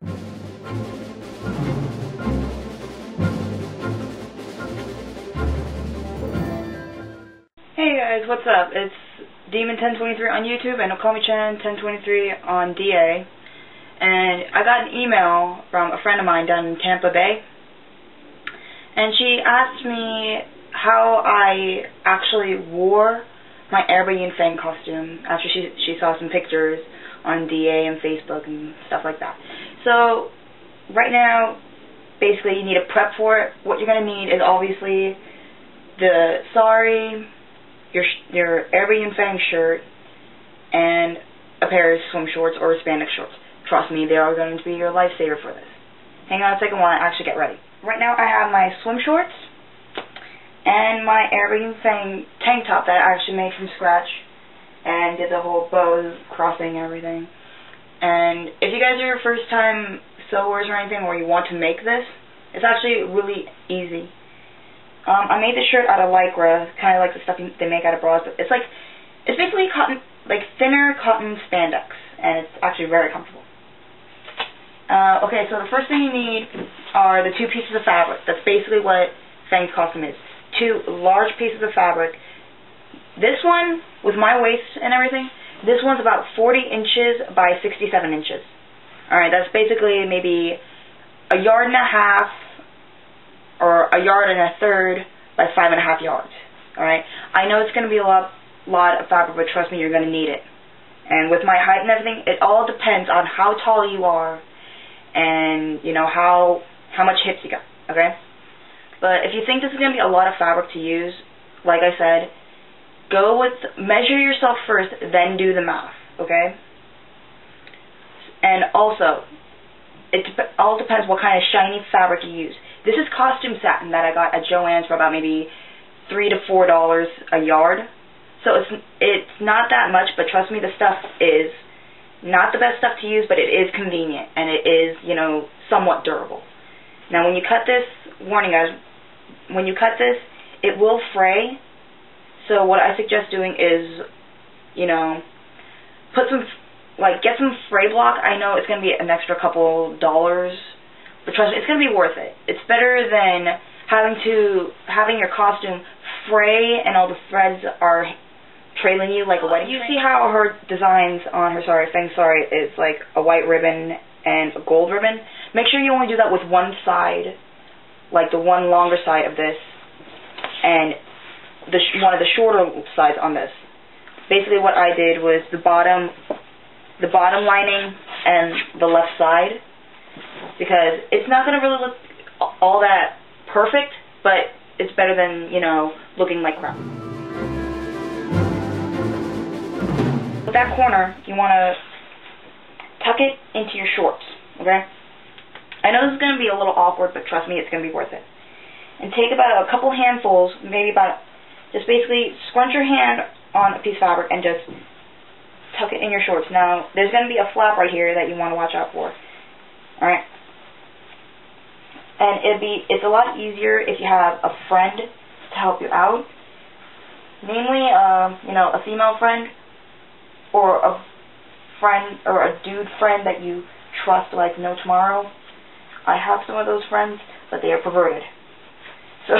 Hey guys, what's up? It's Demon1023 on YouTube and OkamiChan1023 on DA. And I got an email from a friend of mine down in Tampa Bay. And she asked me how I actually wore my Airbnb and Fang costume after she saw some pictures on DA and Facebook and stuff like that. So, right now, basically you need to prep for it. What you're going to need is obviously the Sari, your Airbnb and Fang shirt, and a pair of swim shorts or spandex shorts. Trust me, they are going to be your lifesaver for this. Hang on a second while I actually get ready. Right now I have my swim shorts and my Airbnb and Fang tank top that I actually made from scratch and did the whole bows, crossing, and everything. And if you guys are your first time sewers or anything, or you want to make this, it's actually really easy. I made this shirt out of lycra, kind of like the stuff they make out of bras, but it's basically cotton, like thinner cotton spandex, and it's actually very comfortable. Okay, so the first thing you need are the two pieces of fabric. That's basically what Fang's costume is. Two large pieces of fabric. This one, with my waist and everything, this one's about 40 inches by 67 inches. Alright, that's basically maybe a yard and a half or a yard and a third by 5.5 yards. Alright? I know it's going to be a lot of fabric, but trust me, you're going to need it. And with my height and everything, it all depends on how tall you are and, you know, how much hips you got. Okay? But if you think this is going to be a lot of fabric to use, like I said, measure yourself first, then do the math. Okay? And also, it all depends what kind of shiny fabric you use. This is costume satin that I got at Joann's for about maybe $3 to $4 a yard. So it's not that much, but trust me, the stuff is not the best stuff to use, but it is convenient, and it is, you know, somewhat durable. Now, when you cut this, warning guys, when you cut this, it will fray. So what I suggest doing is, you know, get some fray block. I know it's going to be an extra couple dollars, but trust me, it's going to be worth it. It's better than having your costume fray and all the threads are trailing you like a wedding. You see how her designs on her Fang Sari is like a white ribbon and a gold ribbon? Make sure you only do that with one side, like the one longer side of this, and one of the shorter sides on this. Basically what I did was the bottom lining and the left side, because it's not going to really look all that perfect, but it's better than, you know, looking like crap. With that corner, you want to tuck it into your shorts, okay? I know this is going to be a little awkward, but trust me, it's going to be worth it. And take about a couple handfuls, just basically scrunch your hand on a piece of fabric and just tuck it in your shorts. Now, there's going to be a flap right here that you want to watch out for. Alright? And it's a lot easier if you have a friend to help you out. Namely, you know, a female friend or a friend or a dude friend that you trust like no tomorrow. I have some of those friends, but they are perverted. So,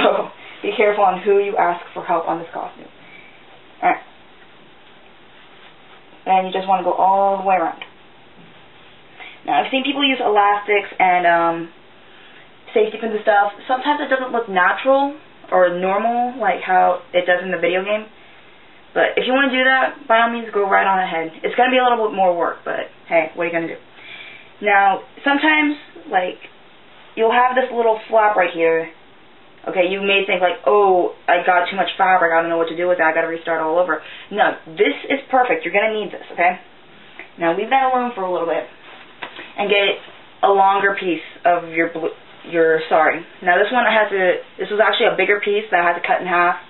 be careful on who you ask for help on this costume. Alright. And you just want to go all the way around. Now, I've seen people use elastics and safety pins and stuff. Sometimes it doesn't look natural or normal like how it does in the video game. But if you want to do that, by all means, go right on ahead. It's going to be a little bit more work, but hey, what are you going to do? Now, sometimes, like, you'll have this little flap right here. Okay, you may think like, oh, I got too much fabric, I don't know what to do with that, I got to restart all over. No, this is perfect. You're going to need this, okay? Now, leave that alone for a little bit and get a longer piece of your Sari. Now, this was actually a bigger piece that I had to cut in half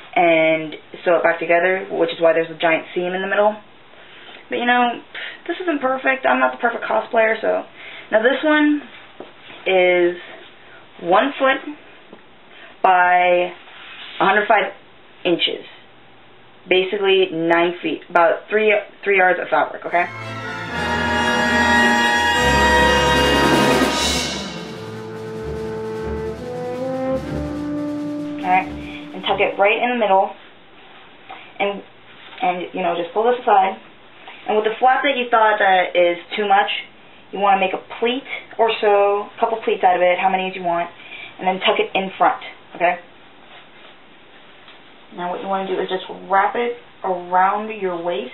and sew it back together, which is why there's a giant seam in the middle. But, you know, this isn't perfect. I'm not the perfect cosplayer, so. Now, this one is 1 foot by 105 inches. Basically 9 feet. About 3 yards of fabric, okay? right in the middle, and you know, just pull this aside. And with the flap that you thought that is too much, you want to make a pleat or so, a couple pleats out of it, how many as you want, and then tuck it in front, okay? Now what you want to do is just wrap it around your waist.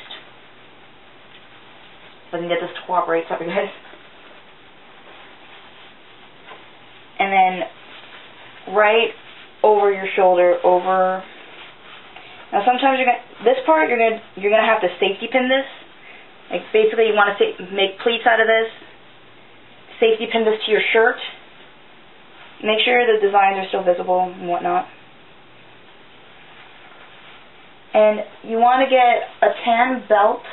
If I can get this to cooperate, sorry guys. And then right over your shoulder, over. Now sometimes this part you're gonna have to safety pin this. Like basically you want to make pleats out of this. Safety pin this to your shirt. Make sure the designs are still visible and whatnot. And you want to get a tan belt.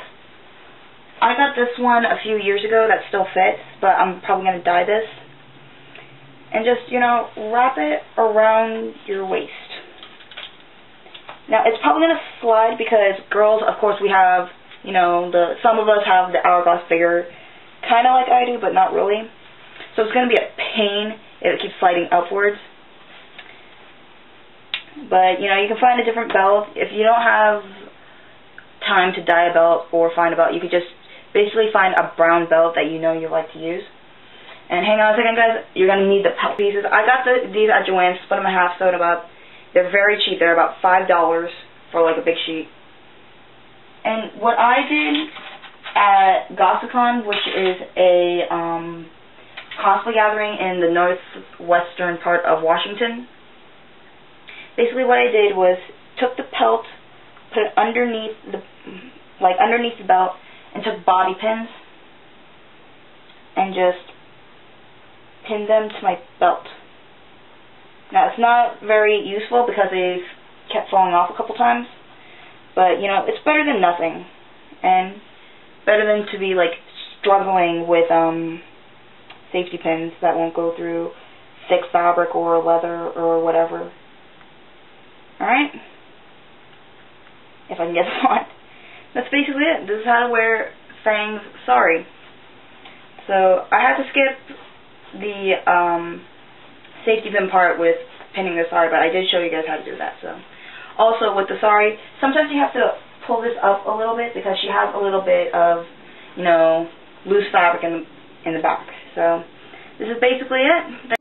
I got this one a few years ago that still fits, but I'm probably going to dye this. And just, you know, wrap it around your waist. Now, it's probably going to slide because girls, of course, we have, you know, some of us have the hourglass figure, kind of like I do, but not really. So it's going to be a pain if it keeps sliding upwards. But, you know, you can find a different belt. If you don't have time to dye a belt or find a belt, you could just basically find a brown belt that you know you like to use. And hang on a second, guys. You're going to need the pelt pieces. I got these at Joann's, split them in half, sewed them up. They're very cheap. They're about $5 for, like, a big sheet. And what I did at Gossicon, which is a cosplay gathering in the northwestern part of Washington, basically what I did was took the pelt, put it underneath underneath the belt, and took bobby pins and just pinned them to my belt. Now it's not very useful because they've kept falling off a couple times, but you know, it's better than nothing, and better than to be like struggling with safety pins that won't go through thick fabric or leather or whatever. Alright? If I can get this on. That's basically it. This is how to wear Fang's Sari. So, I had to skip the safety pin part with pinning the Sari, but I did show you guys how to do that. So, also with the Sari, sometimes you have to pull this up a little bit because she has a little bit of, you know, loose fabric in the back. So, this is basically it.